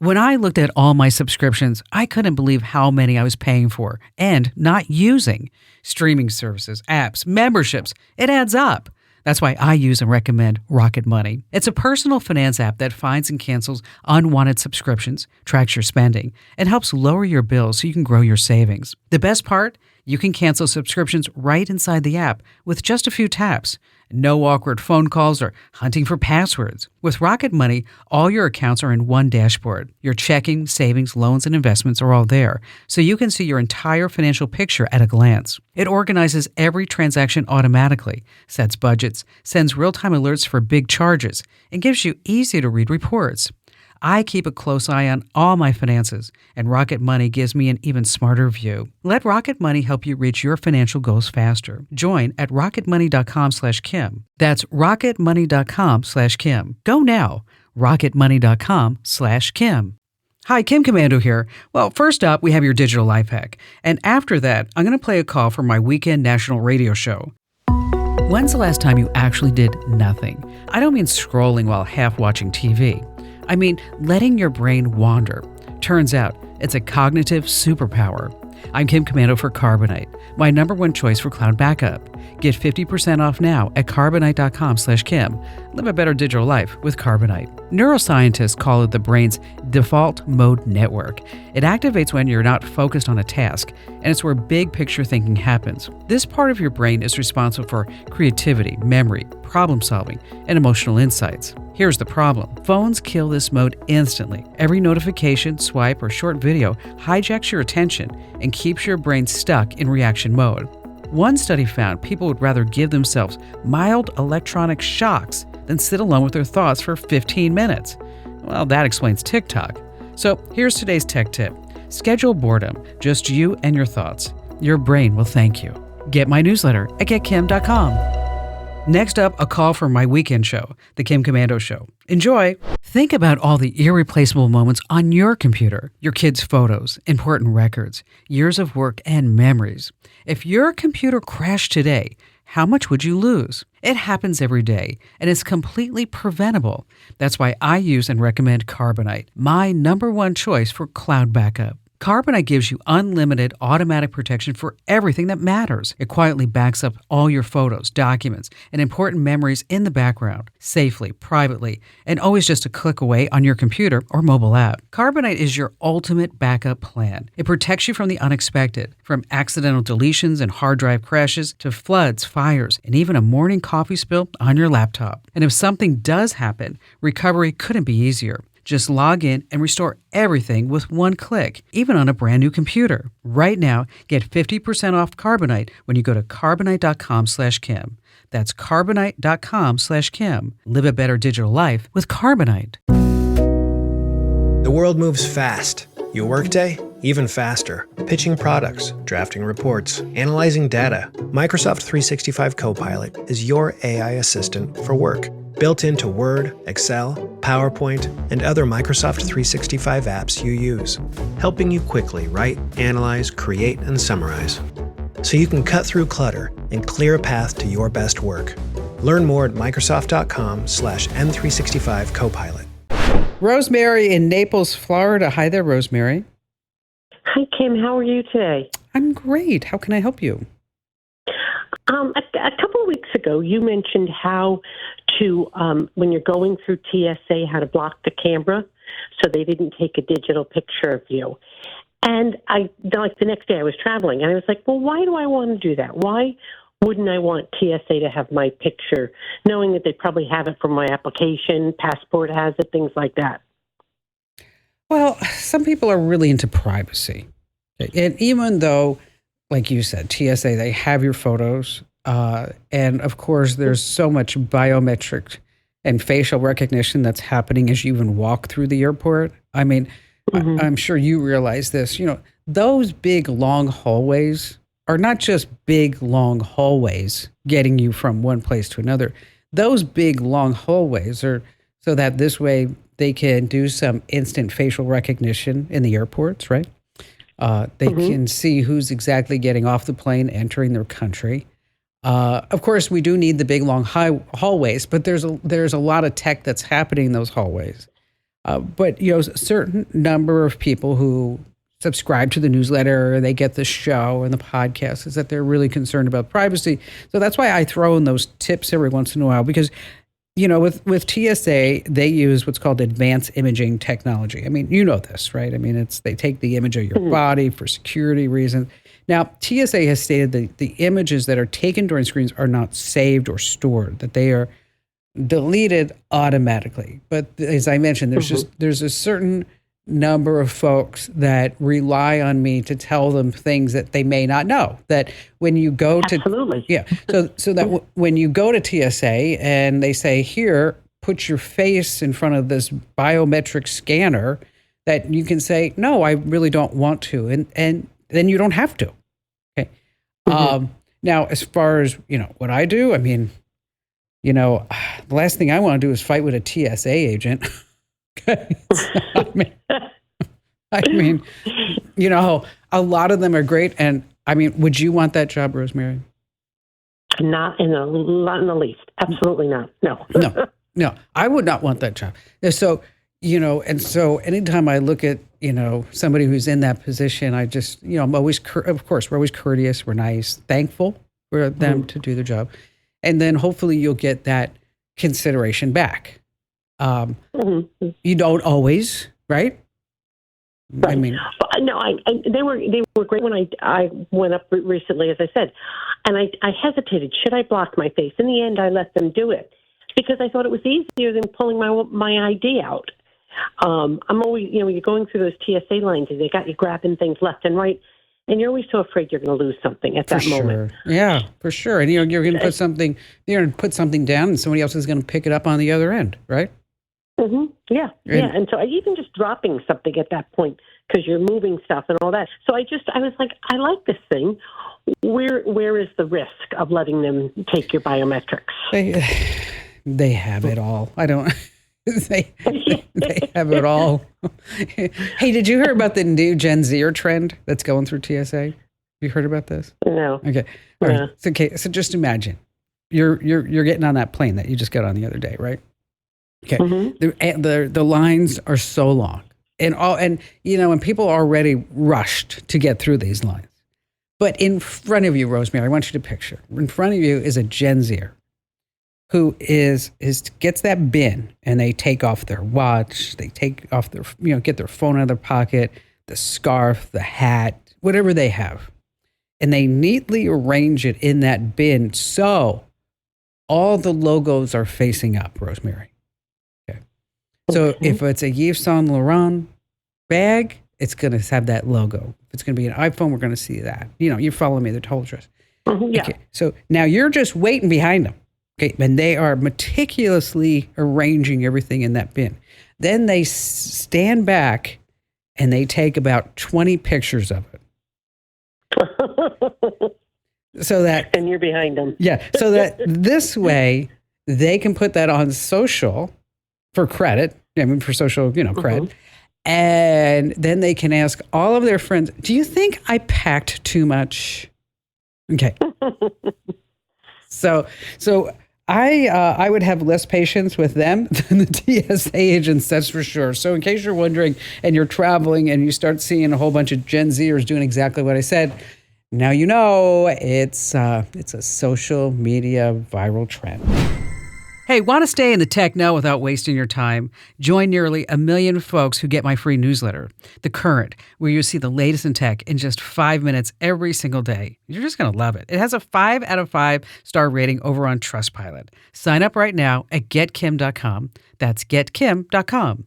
When I looked at all my subscriptions, I couldn't believe how many I was paying for and not using. Streaming services, apps, memberships, it adds up. That's why I use and recommend Rocket Money. It's a personal finance app that finds and cancels unwanted subscriptions, tracks your spending, and helps lower your bills so you can grow your savings. The best part? You can cancel subscriptions right inside the app with just a few taps. No awkward phone calls or hunting for passwords. With Rocket Money, all your accounts are in one dashboard. Your checking, savings, loans, and investments are all there, so you can see your entire financial picture at a glance. It organizes every transaction automatically, sets budgets, sends real-time alerts for big charges, and gives you easy-to-read reports. I keep a close eye on all my finances, and Rocket Money gives me an even smarter view. Let Rocket Money help you reach your financial goals faster. Join at rocketmoney.com/Kim. That's rocketmoney.com/Kim. Go now. rocketmoney.com/Kim. Hi, Kim Commando here. Well, first up, we have your digital life hack. And after that, I'm going to play a call for my weekend national radio show. When's the last time you actually did nothing? I don't mean scrolling while half watching TV. I mean, letting your brain wander. Turns out, it's a cognitive superpower. I'm Kim Commando for Carbonite, my number one choice for cloud backup. Get 50% off now at carbonite.com/Kim. Live a better digital life with Carbonite. Neuroscientists call it the brain's default mode network. It activates when you're not focused on a task, and it's where big picture thinking happens. This part of your brain is responsible for creativity, memory, problem solving, and emotional insights. Here's the problem. Phones kill this mode instantly. Every notification, swipe, or short video hijacks your attention and keeps your brain stuck in reaction mode. One study found people would rather give themselves mild electronic shocks than sit alone with their thoughts for 15 minutes. Well, that explains TikTok. So here's today's tech tip. Schedule boredom, just you and your thoughts. Your brain will thank you. Get my newsletter at getkim.com. Next up, a call for my weekend show, The Kim Commando Show. Enjoy! Think about all the irreplaceable moments on your computer, your kids' photos, important records, years of work, and memories. If your computer crashed today, how much would you lose? It happens every day, and it's completely preventable. That's why I use and recommend Carbonite, my number one choice for cloud backup. Carbonite gives you unlimited automatic protection for everything that matters. It quietly backs up all your photos, documents, and important memories in the background, safely, privately, and always just a click away on your computer or mobile app. Carbonite is your ultimate backup plan. It protects you from the unexpected, from accidental deletions and hard drive crashes to floods, fires, and even a morning coffee spill on your laptop. And if something does happen, recovery couldn't be easier. Just log in and restore everything with one click, even on a brand new computer. Right now, get 50% off Carbonite when you go to carbonite.com/Kim. That's carbonite.com/Kim. Live a better digital life with Carbonite. The world moves fast. Your workday, even faster. Pitching products, drafting reports, analyzing data. Microsoft 365 Copilot is your AI assistant for work. Built into Word, Excel, PowerPoint, and other Microsoft 365 apps you use. Helping you quickly write, analyze, create, and summarize. So you can cut through clutter and clear a path to your best work. Learn more at Microsoft.com/M365 Copilot. Rosemary in Naples, Florida. Hi there, Rosemary. Hi, Kim. How are you today? I'm great. How can I help you? A couple of weeks ago, you mentioned how to, when you're going through TSA, how to block the camera so they didn't take a digital picture of you. And the next day I was traveling, and I was like, well, why do I want to do that? Why wouldn't I want TSA to have my picture, knowing that they probably have it from my application, passport has it, things like that? Well, some people are really into privacy. And even though, like you said, TSA, they have your photos. And of course, there's so much biometric and facial recognition that's happening as you even walk through the airport. I mean, I'm sure you realize this, those big long hallways are not just big long hallways getting you from one place to another. Those big long hallways are so that this way they can do some instant facial recognition in the airports, right? They can see who's exactly getting off the plane, entering their country. Of course, we do need the big long hallways, but there's a lot of tech that's happening in those hallways. But, a certain number of people who subscribe to the newsletter, they get the show and the podcast, is that they're really concerned about privacy. So that's why I throw in those tips every once in a while, because with TSA, they use what's called advanced imaging technology. I mean, you know this, right? I mean, they take the image of your body for security reasons. Now, TSA has stated that the images that are taken during screens are not saved or stored, that they are deleted automatically. But as I mentioned, there's a certain number of folks that rely on me to tell them things that they may not know. That when you go Absolutely. so that when you go to TSA and they say, here, put your face in front of this biometric scanner, that you can say, no, I really don't want to, and then you don't have to. Okay. Now, as far as what I do, I mean, the last thing I want to do is fight with a TSA agent. I mean, a lot of them are great. And I mean, would you want that job, Rosemary? Not in the least. Absolutely not. No. No, I would not want that job. So, and so anytime I look at, somebody who's in that position, I just, I'm always, of course, we're always courteous, we're nice, thankful for them to do the job. And then hopefully you'll get that consideration back. You don't always, right? Right. I mean, no, they were great when I went up recently, as I said, and I hesitated. Should I block my face? In the end, I let them do it because I thought it was easier than pulling my ID out. I'm always, you're going through those TSA lines, and they got you grabbing things left and right, and you're always so afraid you're going to lose something at that moment. Yeah, for sure. And you're going to put something, down, and somebody else is going to pick it up on the other end, right? Yeah. And so even just dropping something at that point, because you're moving stuff and all that. So I was like, I like this thing. Where is the risk of letting them take your biometrics? They have it all. I don't. They have it all. Hey, did you hear about the new Gen Zer trend that's going through TSA? Have you heard about this? No. Okay. All right. So just imagine you're getting on that plane that you just got on the other day, right? Okay. The lines are so long, and people are already rushed to get through these lines. But in front of you, Rosemary, I want you to picture, in front of you is a Gen Zer who gets that bin, and they take off their watch, they take off their, get their phone out of their pocket, the scarf, the hat, whatever they have, and they neatly arrange it in that bin so all the logos are facing up, Rosemary. So if it's a Yves Saint Laurent bag, it's going to have that logo. If it's going to be an iPhone, we're going to see that. You follow me, the whole dress. Yeah. Okay. So now you're just waiting behind them. Okay. And they are meticulously arranging everything in that bin. Then they stand back and they take about 20 pictures of it. And you're behind them. Yeah. So that this way they can put that on social for credit. For social, credit. And then they can ask all of their friends, do you think I packed too much? Okay. So I would have less patience with them than the TSA agents, that's for sure. So in case you're wondering and you're traveling and you start seeing a whole bunch of Gen Zers doing exactly what I said, now it's a social media viral trend. Hey, want to stay in the tech know without wasting your time? Join nearly 1 million folks who get my free newsletter, The Current, where you see the latest in tech in just 5 minutes every single day. You're just going to love it. It has a 5 out of 5 star rating over on Trustpilot. Sign up right now at getkim.com. That's getkim.com.